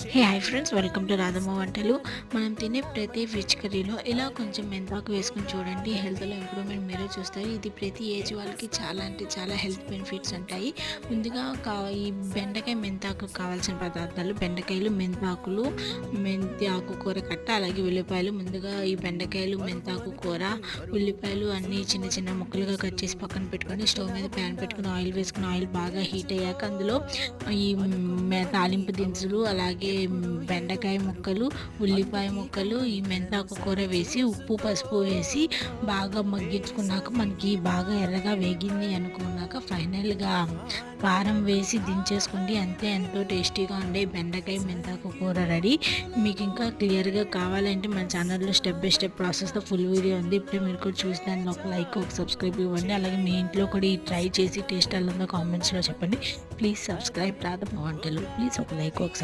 Hi friends, welcome to Radhamma వంటలు. మనం తినే ప్రతి ఫిష్ కర్రీలో ఇలా కొంచెం మెంతాకు వేసుకొని చూడండి, హెల్త్లో ఇంప్రూవ్మెంట్ మీరే చూస్తారు. ఇది ప్రతి ఏజ్ వాళ్ళకి చాలా అంటే చాలా హెల్త్ బెనిఫిట్స్ ఉంటాయి. ముందుగా ఈ బెండకాయ మెంతాకు కావాల్సిన పదార్థాలు: బెండకాయలు, మెంతాకులు, మెంతి ఆకు కూర కట్ట, అలాగే ఉల్లిపాయలు. ముందుగా ఈ బెండకాయలు, మెంతాకు కూర, ఉల్లిపాయలు అన్నీ చిన్న చిన్న ముక్కలుగా కట్ చేసి పక్కన పెట్టుకొని స్టవ్ మీద ప్యాన్ పెట్టుకుని ఆయిల్ వేసుకుని ఆయిల్ బాగా హీట్ అయ్యాక అందులో ఈ తాలింపు దినుసులు, అలాగే బెండకాయ ముక్కలు, ఉల్లిపాయ ముక్కలు, ఈ మెంతాకు కూర వేసి ఉప్పు పసుపు వేసి బాగా మగ్గించుకున్నాక మనకి బాగా ఎర్రగా వేగింది అనుకున్నాక ఫైనల్గా కారం వేసి దించేసుకోండి. అంతే, ఎంతో టేస్టీగా ఉండే బెండకాయ మెంతాకు కూర రెడీ. మీకు ఇంకా క్లియర్గా కావాలంటే మన ఛానల్లో స్టెప్ బై స్టెప్ ప్రాసెస్తో ఫుల్ వీడియో ఉంది. ఇప్పుడే మీరు కూడా చూసి దానిలో ఒక లైక్, ఒక సబ్స్క్రైబ్ ఇవ్వండి. అలాగే మీ ఇంట్లో కూడా ఈ ట్రై చేసి టేస్ట్ ఎలా ఉందో కామెంట్స్లో చెప్పండి. ప్లీజ్ సబ్స్క్రైబ్ రాధమ్మ వంటలు. ప్లీజ్ ఒక లైక్, ఒక